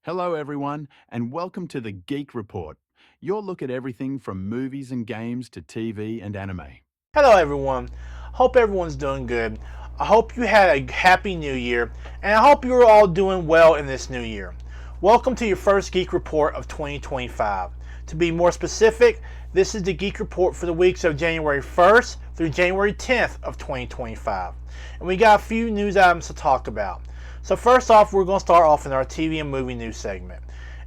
Hello, everyone, and welcome to the Geek Report, your look at everything from movies and games to TV and anime. Hello, everyone. Hope everyone's doing good. I hope you had a happy new year, and I hope you're all doing well in this new year. Welcome to your first Geek Report of 2025. To be more specific, this is the Geek Report for the weeks of January 1st through January 10th of 2025. And we got a few news items to talk about. So first off, we're going to start off in our TV and movie news segment.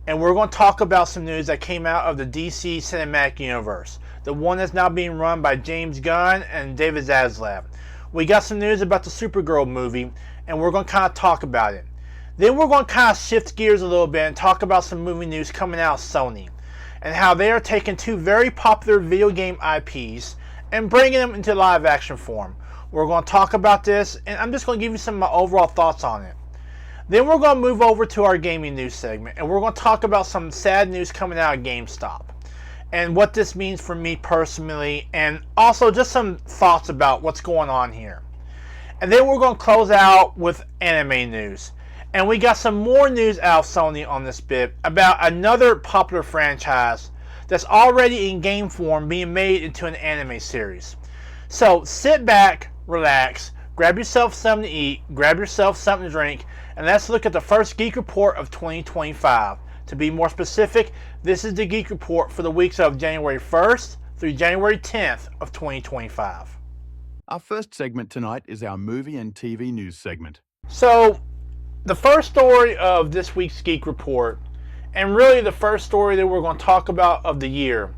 And we're going to talk about some news that came out of the DC Cinematic Universe, the one that's now being run by James Gunn and David Zaslav. We got some news about the Supergirl movie, and we're going to kind of talk about it. Then we're going to kind of shift gears a little bit and talk about some movie news coming out of Sony, and how they are taking two very popular video game IPs and bringing them into live action form. We're going to talk about this, and I'm just going to give you some of my overall thoughts on it. Then we're going to move over to our gaming news segment, and we're going to talk about some sad news coming out of GameStop and what this means for me personally, and also just some thoughts about what's going on here. And then we're going to close out with anime news. And we got some more news out of Sony on this bit about another popular franchise that's already in game form being made into an anime series. So sit back, relax, grab yourself something to eat, grab yourself something to drink, and let's look at the first Geek Report of 2025. To be more specific, this is the Geek Report for the weeks of January 1st through January 10th of 2025. Our first segment tonight is our movie and TV news segment. So, the first story of this week's Geek Report, and really the first story that we're going to talk about of the year,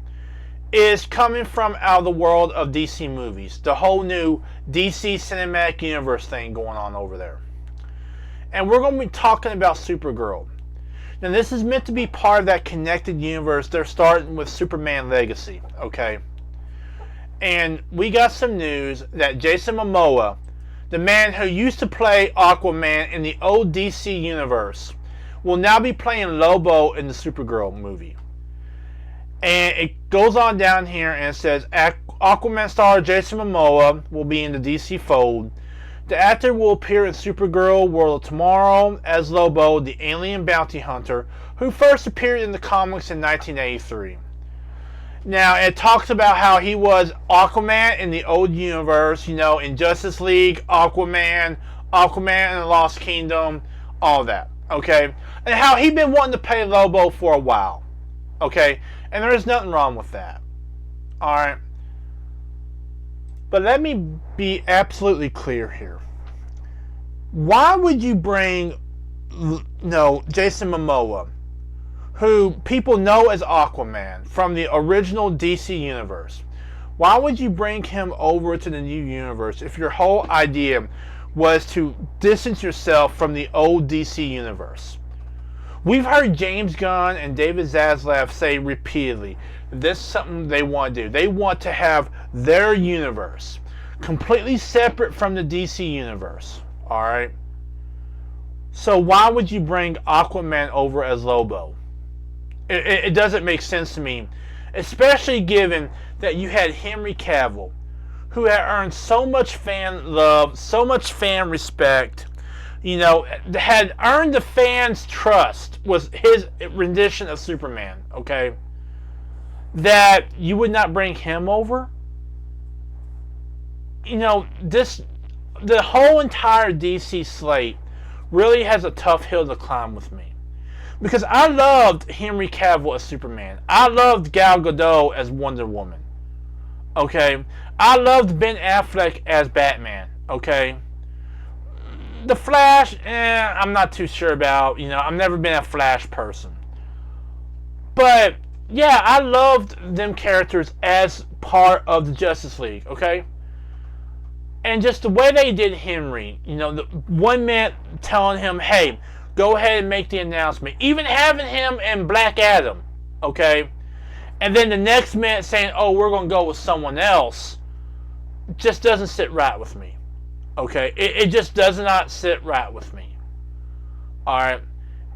is coming from out of the world of DC movies. The whole new DC Cinematic Universe thing going on over there. And we're going to be talking about Supergirl. Now, this is meant to be part of that connected universe they're starting with Superman Legacy, okay? And we got some news that Jason Momoa, the man who used to play Aquaman in the old DC universe, will now be playing Lobo in the Supergirl movie. And it goes on down here and it says Aquaman star Jason Momoa will be in the DC fold. The actor will appear in Supergirl World of Tomorrow as Lobo, the alien bounty hunter, who first appeared in the comics in 1983. Now, it talks about how he was Aquaman in the old universe, in Justice League, Aquaman and the Lost Kingdom, all that, okay? And how he'd been wanting to play Lobo for a while, okay? And there is nothing wrong with that, alright? But let me be absolutely clear here. Why would you bring Jason Momoa, who people know as Aquaman from the original DC universe? Why would you bring him over to the new universe if your whole idea was to distance yourself from the old DC universe? We've heard James Gunn and David Zaslav say repeatedly this is something they want to do. They want to have their universe completely separate from the DC universe. Alright? So why would you bring Aquaman over as Lobo? It doesn't make sense to me. Especially given that you had Henry Cavill, who had earned so much fan love, so much fan respect, had earned the fans' trust was his rendition of Superman, okay? That you would not bring him over? The whole entire DC slate really has a tough hill to climb with me. Because I loved Henry Cavill as Superman. I loved Gal Gadot as Wonder Woman. Okay? I loved Ben Affleck as Batman. Okay? The Flash, I'm not too sure about. I've never been a Flash person. But, yeah, I loved them characters as part of the Justice League. Okay? And just the way they did Henry, the one minute telling him, hey, go ahead and make the announcement. Even having him in Black Adam, okay? And then the next minute saying, oh, we're going to go with someone else, just doesn't sit right with me, okay? It just does not sit right with me, all right?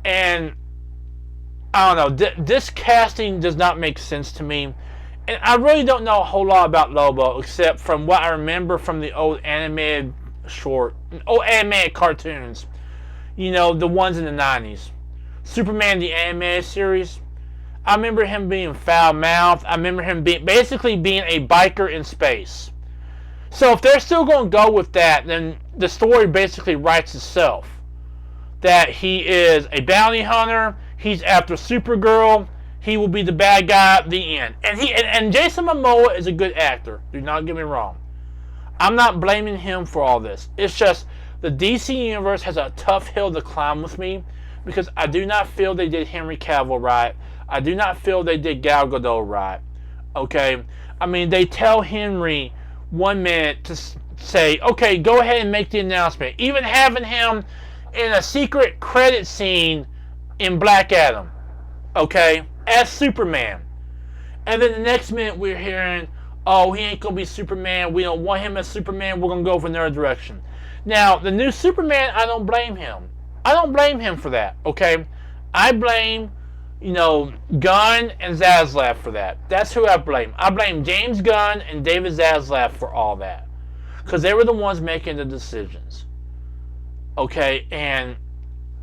And I don't know, this casting does not make sense to me. And I really don't know a whole lot about Lobo, except from what I remember from the old animated cartoons. The ones in the 90s. Superman the animated series. I remember him being foul-mouthed. I remember him basically being a biker in space. So if they're still going to go with that, then the story basically writes itself. That he is a bounty hunter, he's after Supergirl, he will be the bad guy at the end. And Jason Momoa is a good actor. Do not get me wrong. I'm not blaming him for all this. It's just the DC Universe has a tough hill to climb with me because I do not feel they did Henry Cavill right. I do not feel they did Gal Gadot right. Okay? I mean, they tell Henry 1 minute to say, okay, go ahead and make the announcement. Even having him in a secret credit scene in Black Adam. Okay? As Superman. And then the next minute we're hearing, oh, he ain't going to be Superman. We don't want him as Superman. We're going to go for another direction. Now, the new Superman, I don't blame him. I don't blame him for that, okay? I blame, Gunn and Zaslav for that. That's who I blame. I blame James Gunn and David Zaslav for all that. Because they were the ones making the decisions. Okay, and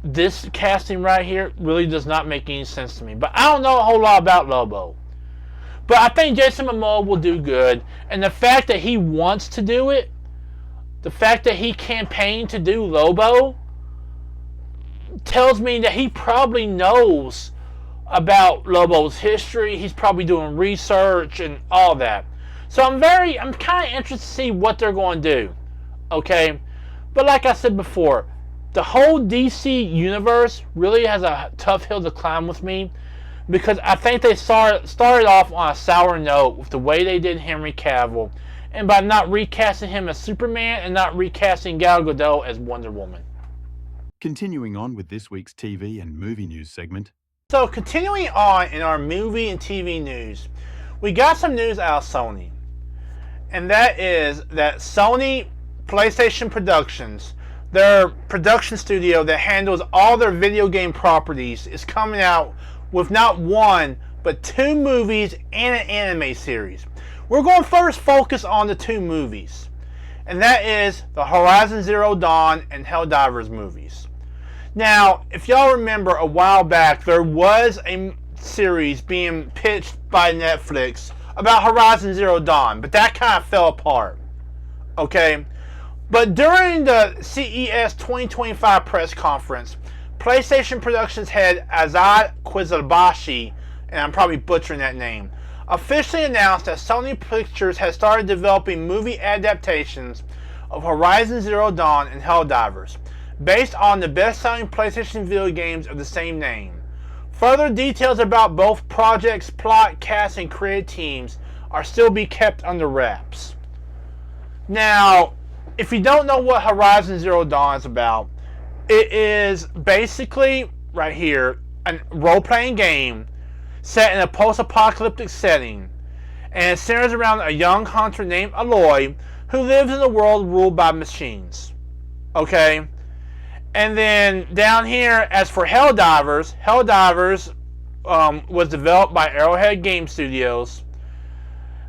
this casting right here really does not make any sense to me. But I don't know a whole lot about Lobo. But I think Jason Momoa will do good. And the fact that he wants to do it, the fact that he campaigned to do Lobo, tells me that he probably knows about Lobo's history. He's probably doing research and all that. So I'm kind of interested to see what they're going to do. Okay? But like I said before, the whole DC universe really has a tough hill to climb with me. Because I think they started off on a sour note with the way they did Henry Cavill. And by not recasting him as Superman and not recasting Gal Gadot as Wonder Woman. Continuing on with this week's TV and movie news segment. So continuing on in our movie and TV news, we got some news out of Sony. And that is that Sony PlayStation Productions, their production studio that handles all their video game properties, is coming out with not one, but 2 movies and an anime series. We're going to first focus on the 2 movies. And that is the Horizon Zero Dawn and Helldivers movies. Now, if y'all remember a while back, there was a series being pitched by Netflix about Horizon Zero Dawn, but that kind of fell apart. Okay? But during the CES 2025 press conference, PlayStation Productions head Azad Quizalbashi, and I'm probably butchering that name, officially announced that Sony Pictures has started developing movie adaptations of Horizon Zero Dawn and Helldivers, based on the best-selling PlayStation video games of the same name. Further details about both projects, plot, cast, and creative teams are still being kept under wraps. Now, if you don't know what Horizon Zero Dawn is about, it is basically, right here, a role-playing game set in a post-apocalyptic setting, and it centers around a young hunter named Aloy who lives in a world ruled by machines. Okay? And then down here, as for Helldivers, Helldivers was developed by Arrowhead Game Studios.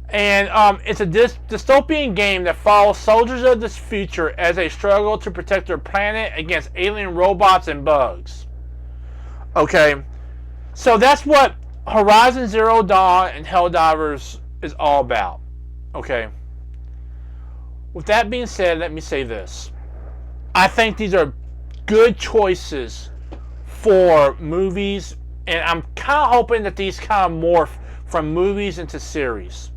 And it's a dystopian game that follows soldiers of this future as they struggle to protect their planet against alien robots and bugs. Okay, so that's what Horizon Zero Dawn and Helldivers is all about. Okay. With that being said, let me say this. I think these are good choices for movies, and I'm kind of hoping that these kind of morph from movies into series.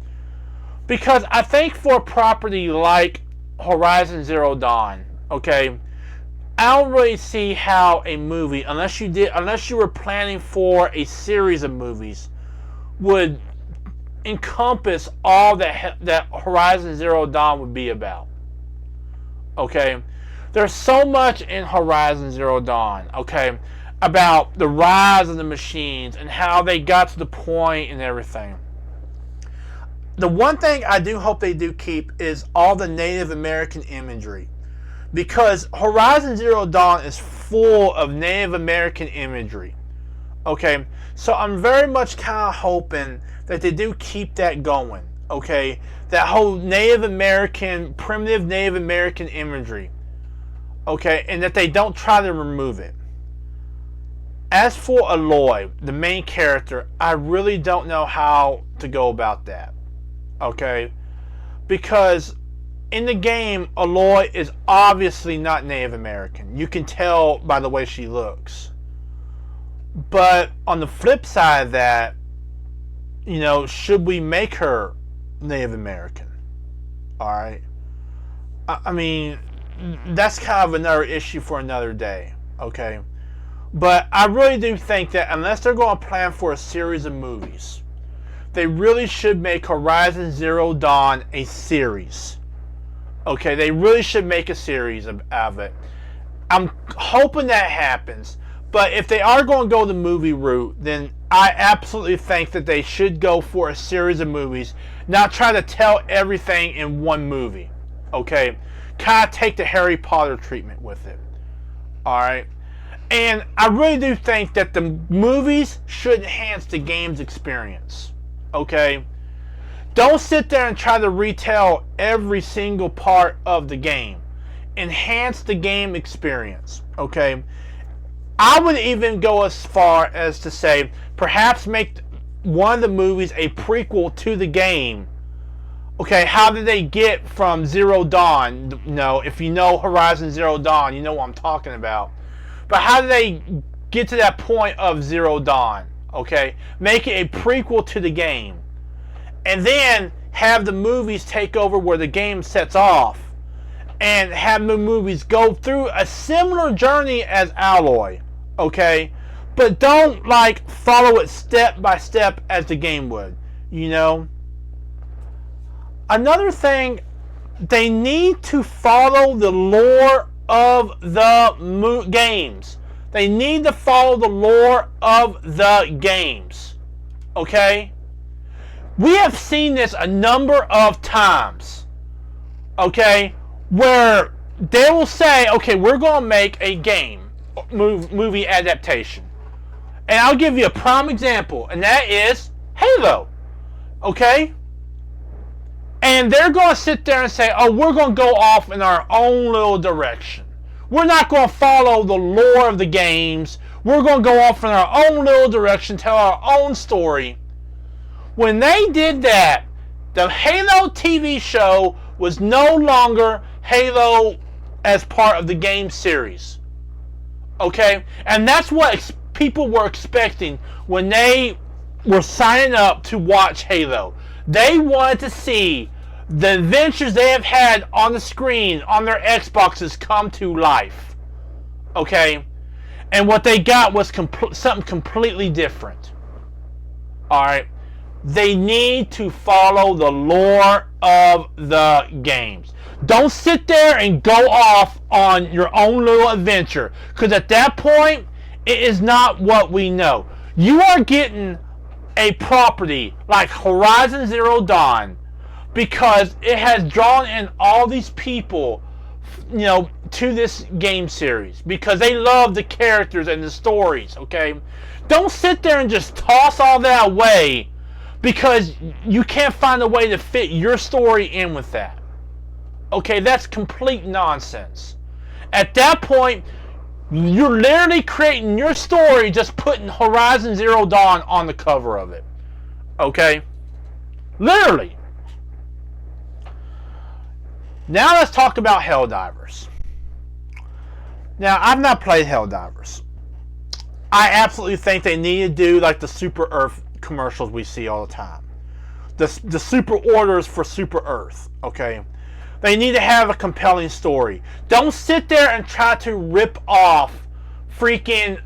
Because I think for a property like Horizon Zero Dawn, okay, I don't really see how a movie, unless you were planning for a series of movies, would encompass all that Horizon Zero Dawn would be about. Okay, there's so much in Horizon Zero Dawn, okay, about the rise of the machines and how they got to the point and everything. The one thing I do hope they do keep is all the Native American imagery. Because Horizon Zero Dawn is full of Native American imagery. Okay? So I'm very much kind of hoping that they do keep that going. Okay? That whole Native American, primitive Native American imagery. Okay? And that they don't try to remove it. as for Aloy, the main character, I really don't know how to go about that. Okay? Because in the game, Aloy is obviously not Native American. You can tell by the way she looks. But on the flip side of that, should we make her Native American? Alright? I mean, that's kind of another issue for another day. Okay? But I really do think that unless they're going to plan for a series of movies, they really should make Horizon Zero Dawn a series. Okay, they really should make a series of it. I'm hoping that happens. But if they are going to go the movie route, then I absolutely think that they should go for a series of movies, not try to tell everything in one movie. Okay? Kind of take the Harry Potter treatment with it. Alright? And I really do think that the movies should enhance the game's experience. Okay? Don't sit there and try to retell every single part of the game. Enhance the game experience. Okay? I would even go as far as to say, perhaps make one of the movies a prequel to the game. Okay, how did they get from Zero Dawn? If you know Horizon Zero Dawn, you know what I'm talking about. But how did they get to that point of Zero Dawn? Okay, make it a prequel to the game. And then have the movies take over where the game sets off. And have the movies go through a similar journey as Aloy. Okay? But don't, follow it step by step as the game would. Another thing, they need to follow the lore of the games. They need to follow the lore of the games. Okay? We have seen this a number of times. Okay? Where they will say, okay, we're going to make a game movie adaptation. And I'll give you a prime example, and that is Halo. Okay? And they're going to sit there and say, oh, we're going to go off in our own little direction. We're not going to follow the lore of the games. We're going to go off in our own little direction, tell our own story. When they did that, the Halo TV show was no longer Halo as part of the game series. Okay? And that's what people were expecting when they were signing up to watch Halo. They wanted to see the adventures they have had on the screen, on their Xboxes, come to life. Okay? And what they got was something completely different. Alright? They need to follow the lore of the games. Don't sit there and go off on your own little adventure. Because at that point, it is not what we know. You are getting a property like Horizon Zero Dawn because it has drawn in all these people, to this game series because they love the characters and the stories. Okay, don't sit there and just toss all that away because you can't find a way to fit your story in with that. Okay, that's complete nonsense. At that point, you're literally creating your story, just putting Horizon Zero Dawn on the cover of it. Okay? Literally. Now let's talk about Helldivers. Now, I've not played Helldivers. I absolutely think they need to do like the Super Earth commercials we see all the time. The Super Orders for Super Earth. Okay? They need to have a compelling story. Don't sit there and try to rip off freaking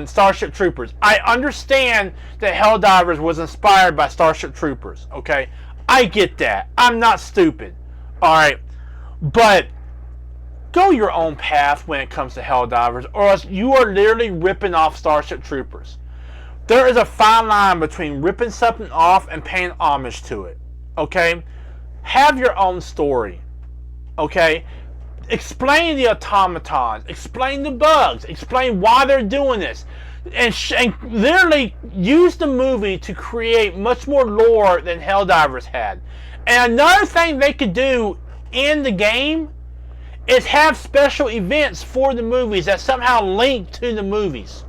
Starship Troopers. I understand that Helldivers was inspired by Starship Troopers. Okay? I get that. I'm not stupid. Alright? But go your own path when it comes to Helldivers, or else you are literally ripping off Starship Troopers. There is a fine line between ripping something off and paying homage to it. Okay? Have your own story. Okay? Explain the automatons. Explain the bugs. Explain why they're doing this. And literally use the movie to create much more lore than Helldivers had. And another thing they could do in the game is have special events for the movies that somehow link to the movies.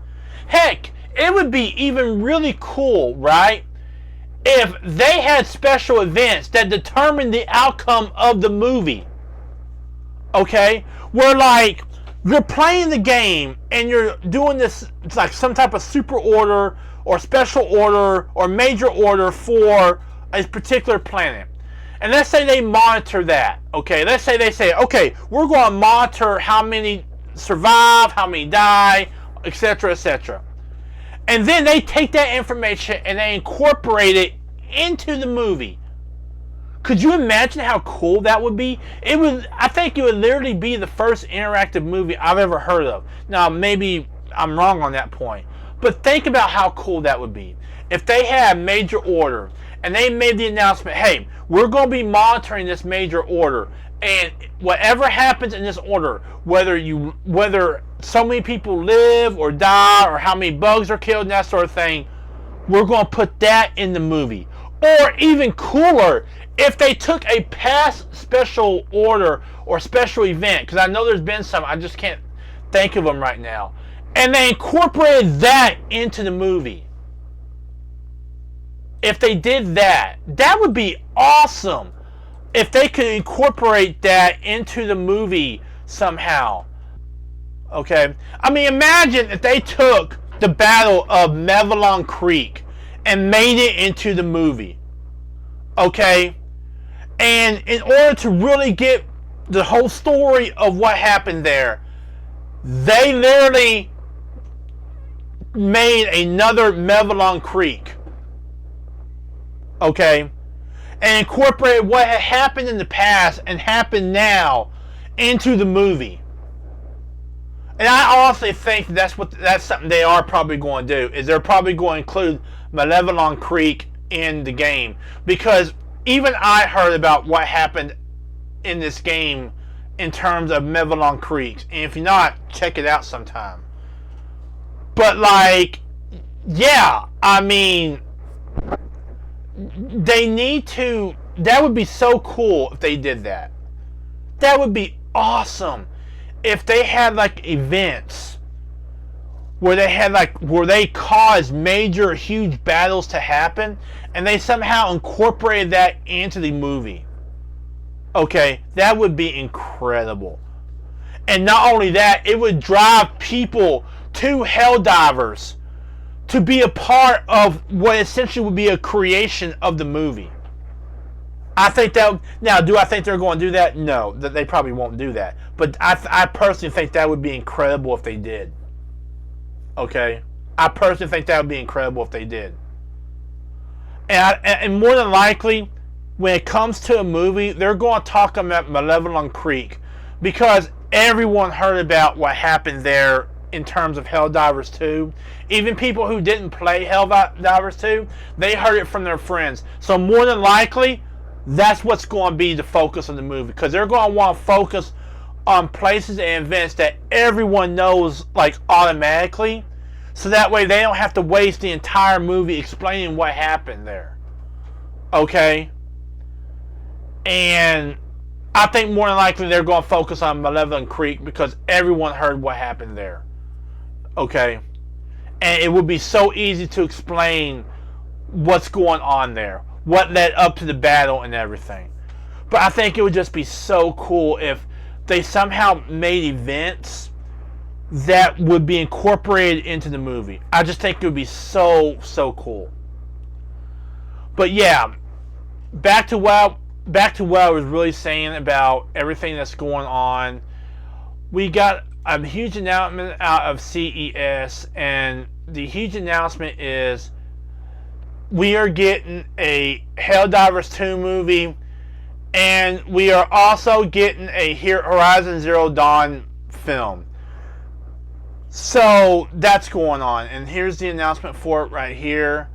Heck, it would be even really cool, right? If they had special events that determine the outcome of the movie. Okay? Where like you're playing the game and you're doing this, it's like some type of super order or special order or major order for a particular planet. And let's say they monitor that. Okay, let's say they say, okay, we're going to monitor how many survive, how many die, etc., etc. And then they take that information and they incorporate it into the movie. Could you imagine how cool that would be? It would. I think it would literally be the first interactive movie I've ever heard of. Now, maybe I'm wrong on that point, but think about how cool that would be. If they had major order and they made the announcement, hey, we're going to be monitoring this major order, and whatever happens in this order, whether so many people live or die or how many bugs are killed and that sort of thing, we're going to put that in the movie. Or even cooler, if they took a past special order or special event, because I know there's been some, I just can't think of them right now, and they incorporated that into the movie. If they did that, that would be awesome. If they could incorporate that into the movie somehow. Okay? I mean, imagine if they took the Battle of Mevalon Creek and made it into the movie. Okay? And in order to really get the whole story of what happened there, they literally made another Mevalon Creek. Okay? And incorporated what had happened in the past and happened now into the movie. And I honestly think that's something they are probably going to do, is they're probably going to include Malevolon Creek in the game. Because even I heard about what happened in this game in terms of Mevalon Creek. And if you're not, check it out sometime. But like, yeah, I mean, they need to, that would be so cool if they did that. That would be awesome if they had like events where they caused major huge battles to happen and they somehow incorporated that into the movie. Okay, that would be incredible. And not only that, it would drive people to Helldivers to be a part of what essentially would be a creation of the movie. I think that, now, do I think they're going to do that? No, that they probably won't do that. But I personally think that would be incredible if they did. Okay? I personally think that would be incredible if they did. And more than likely, when it comes to a movie, they're going to talk about Malevolon Creek because everyone heard about what happened there in terms of Helldivers 2. Even people who didn't play Helldivers 2, they heard it from their friends. So more than likely, that's what's going to be the focus of the movie, because they're going to want to focus on places and events that everyone knows like automatically, so that way they don't have to waste the entire movie explaining what happened there. Okay? And I think more than likely they're going to focus on Malevolent Creek because everyone heard what happened there. Okay? And it would be so easy to explain what's going on there, what led up to the battle and everything. But I think it would just be so cool if they somehow made events that would be incorporated into the movie. I just think it would be so cool. But yeah, back to what I was really saying about everything that's going on. We got a huge announcement out of CES, and the huge announcement is we are getting a Helldivers 2 movie, and we are also getting a Horizon Zero Dawn film. So that's going on, and here's the announcement for it right here.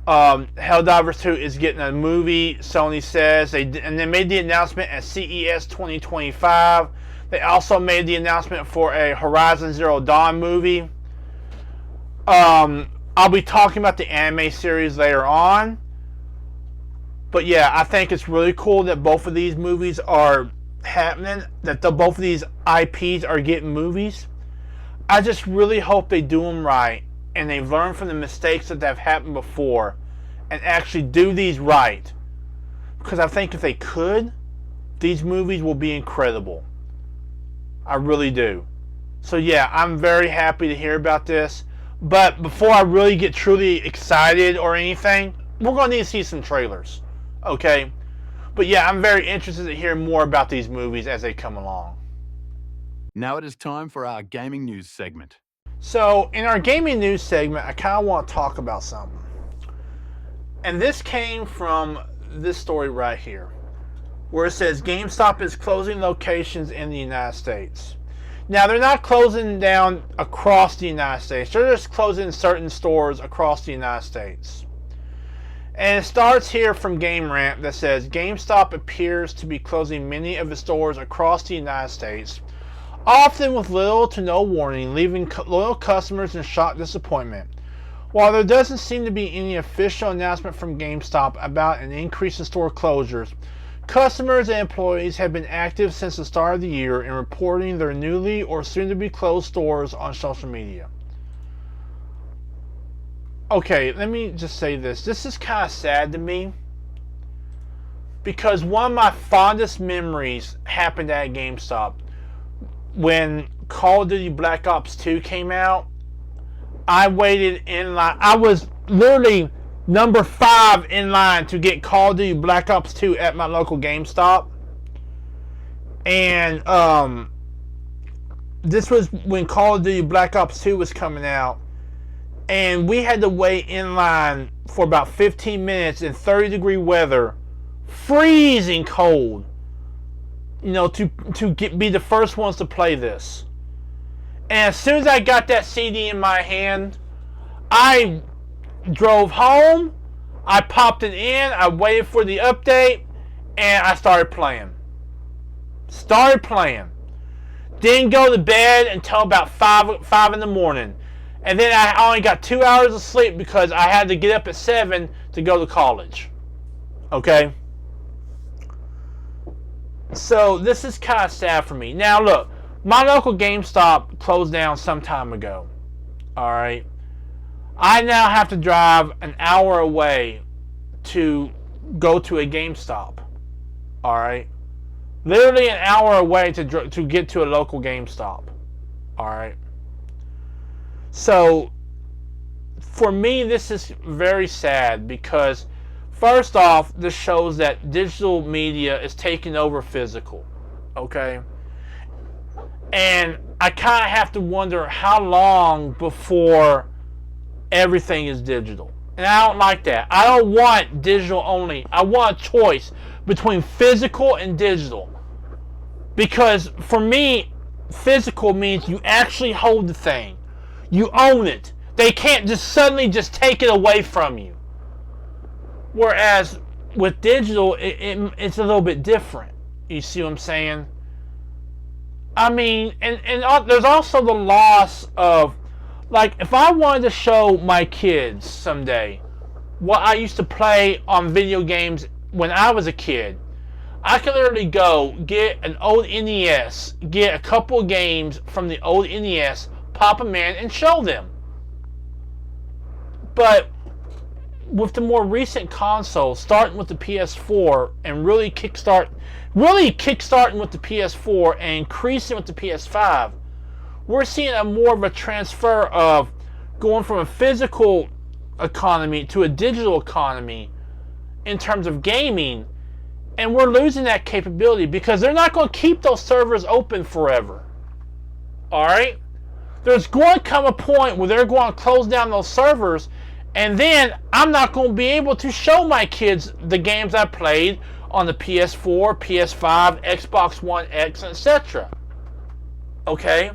Helldivers 2 is getting a movie, Sony says. They made the announcement at CES 2025. They also made the announcement for a Horizon Zero Dawn movie. I'll be talking about the anime series later on. But yeah, I think it's really cool that both of these movies are happening, that both of these IPs are getting movies. I just really hope they do them right and they've learned from the mistakes that have happened before and actually do these right. Because I think if they could, these movies will be incredible. I really do. So yeah, I'm very happy to hear about this. But before I really get truly excited or anything, we're going to need to see some trailers. Okay? But yeah, I'm very interested to hear more about these movies as they come along. Now it is time for our gaming news segment. So, in our gaming news segment, I kind of want to talk about something. And this came from this story right here, where it says GameStop is closing locations in the United States. Now, they're not closing down across the United States. They're just closing certain stores across the United States. And it starts here from Game Rant that says GameStop appears to be closing many of its stores across the United States, often with little to no warning, leaving loyal customers in shocked disappointment. While there doesn't seem to be any official announcement from GameStop about an increase in store closures, customers and employees have been active since the start of the year in reporting their newly or soon-to-be closed stores on social media. Okay, let me just say this. This is kind of sad to me, because one of my fondest memories happened at GameStop. When Call of Duty Black Ops 2 came out, I waited in line. I was literally number 5 in line to get Call of Duty Black Ops 2 at my local GameStop. And this was when Call of Duty Black Ops 2 was coming out. And we had to wait in line for about 15 minutes in 30-degree weather, freezing cold, to be the first ones to play this. And as soon as I got that CD in my hand, I drove home, I popped it in, I waited for the update, and I started playing. Didn't go to bed until about 5 in the morning. And then I only got 2 hours of sleep because I had to get up at 7 to go to college. Okay? So this is kind of sad for me. Now look, my local GameStop closed down some time ago. Alright? I now have to drive an hour away to go to a GameStop. Alright? Literally an hour away to get to a local GameStop. Alright? So, for me, this is very sad because, first off, this shows that digital media is taking over physical. Okay? And I kind of have to wonder how long before everything is digital. And I don't like that. I don't want digital only. I want a choice between physical and digital. Because for me, physical means you actually hold the thing. You own it. They can't just suddenly just take it away from you. Whereas with digital, it's a little bit different. You see what I'm saying? I mean, and there's also the loss of, like, if I wanted to show my kids someday what I used to play on video games when I was a kid, I could literally go get an old NES, get a couple of games from the old NES, pop them in, and show them. But with the more recent consoles, starting with the PS4 and really kickstarting with the PS4 and increasing with the PS5, we're seeing a more of a transfer of going from a physical economy to a digital economy in terms of gaming, and we're losing that capability because they're not going to keep those servers open forever. Alright? There's going to come a point where they're going to close down those servers, and then I'm not going to be able to show my kids the games I played on the PS4, PS5, Xbox One X, etc. Okay?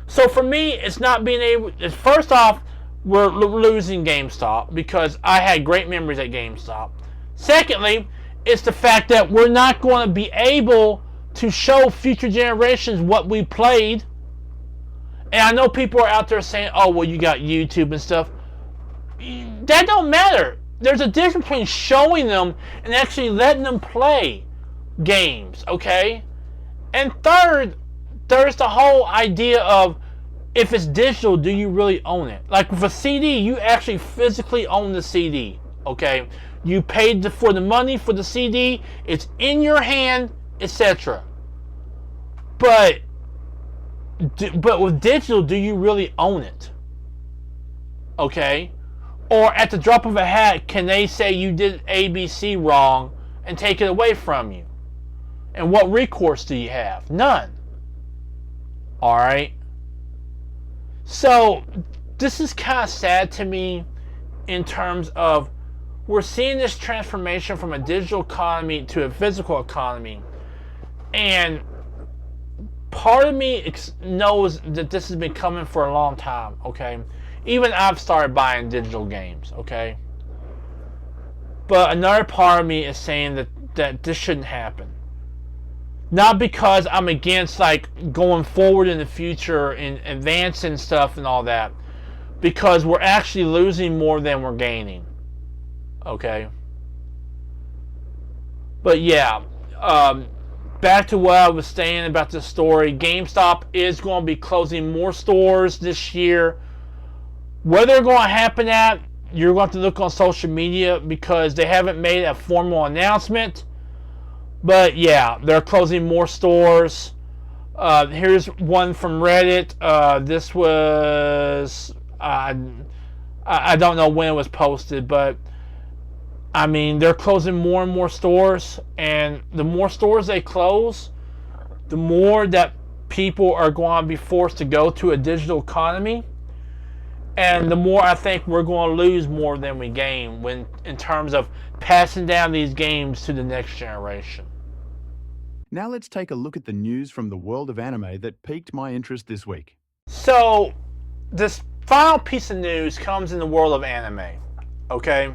So for me, it's not being able... First off, we're losing GameStop because I had great memories at GameStop. Secondly, it's the fact that we're not going to be able to show future generations what we played. And I know people are out there saying, oh, well, you got YouTube and stuff. That don't matter. There's a difference between showing them and actually letting them play games, okay? And third, there's the whole idea of, if it's digital, do you really own it? Like with a CD, you actually physically own the CD. Okay, you paid for the money for the CD. It's in your hand, etc. But with digital, do you really own it? Okay, or at the drop of a hat, can they say you did ABC wrong and take it away from you? And what recourse do you have? None. All right. So this is kind of sad to me in terms of we're seeing this transformation from a digital economy to a physical economy. And part of me knows that this has been coming for a long time, okay? Even I've started buying digital games, okay? But another part of me is saying that this shouldn't happen. Not because I'm against like going forward in the future and advancing stuff and all that, because we're actually losing more than we're gaining. Okay. But yeah, back to what I was saying about this story. GameStop is going to be closing more stores this year. Where they're going to happen at, you're going to have to look on social media because they haven't made a formal announcement. But yeah, they're closing more stores. Here's one from Reddit. This was I don't know when it was posted, but I mean they're closing more and more stores, and the more stores they close, the more that people are going to be forced to go to a digital economy, and the more I think we're going to lose more than we gain when in terms of passing down these games to the next generation. Now let's take a look at the news from the world of anime that piqued my interest this week. So, this final piece of news comes in the world of anime, okay?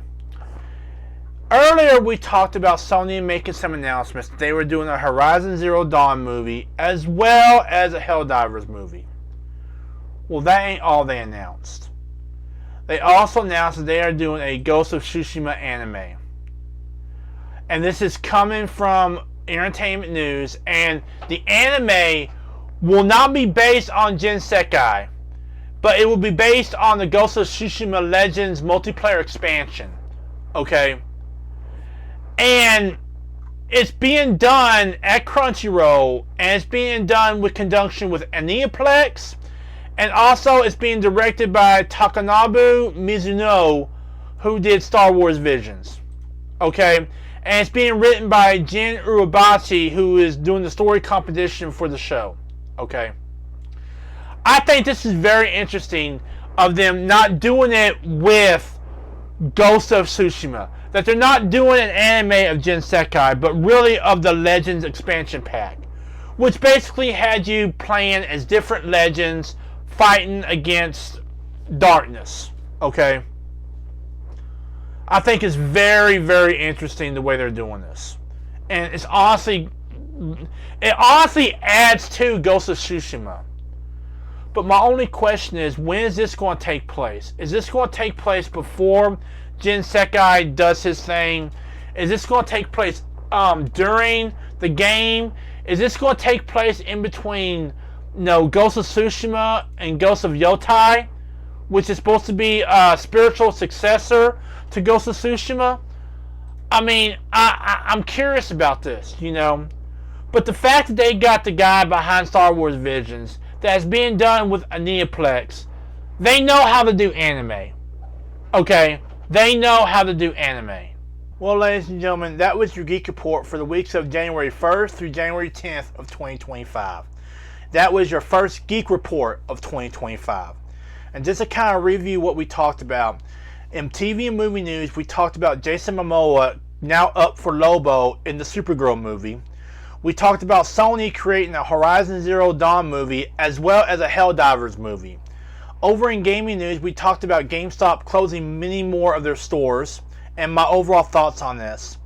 Earlier we talked about Sony making some announcements. They were doing a Horizon Zero Dawn movie as well as a Helldivers movie. Well, that ain't all they announced. They also announced that they are doing a Ghost of Tsushima anime. And this is coming from Entertainment News, and the anime will not be based on Jinsekai, but it will be based on the Ghost of Tsushima Legends multiplayer expansion. Okay? And it's being done at Crunchyroll, and it's being done with conjunction with Aniplex, and also it's being directed by Takanobu Mizuno, who did Star Wars Visions. Okay? And it's being written by Jin Urobuchi, who is doing the story composition for the show. Okay. I think this is very interesting of them not doing it with Ghost of Tsushima. That they're not doing an anime of Jinsekai, but really of the Legends expansion pack. Which basically had you playing as different legends fighting against darkness. Okay. I think it's very, very interesting the way they're doing this. And it honestly adds to Ghost of Tsushima. But my only question is, when is this going to take place? Is this going to take place before Jinsekai does his thing? Is this going to take place during the game? Is this going to take place in between Ghost of Tsushima and Ghost of Yotai, which is supposed to be a spiritual successor to Ghost of Tsushima? I mean, I'm curious about this, But the fact that they got the guy behind Star Wars Visions that's being done with Aniplex, they know how to do anime. Okay? They know how to do anime. Well, ladies and gentlemen, that was your Geek Report for the weeks of January 1st through January 10th of 2025. That was your first Geek Report of 2025. And just to kind of review what we talked about, in TV and movie news, we talked about Jason Momoa now up for Lobo in the Supergirl movie. We talked about Sony creating a Horizon Zero Dawn movie as well as a Helldivers movie. Over in gaming news, we talked about GameStop closing many more of their stores and my overall thoughts on this.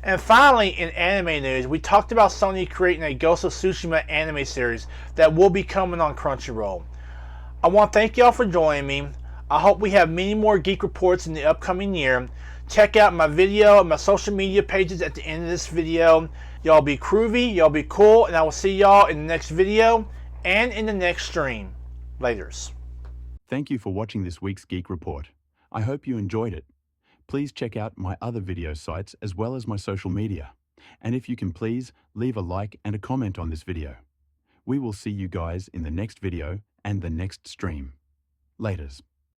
And finally, in anime news, we talked about Sony creating a Ghost of Tsushima anime series that will be coming on Crunchyroll. I want to thank y'all for joining me. I hope we have many more Geek Reports in the upcoming year. Check out my video and my social media pages at the end of this video. Y'all be groovy, y'all be cool, and I will see y'all in the next video and in the next stream. Laters. Thank you for watching this week's Geek Report. I hope you enjoyed it. Please check out my other video sites as well as my social media. And if you can please, leave a like and a comment on this video. We will see you guys in the next video and the next stream. Laters.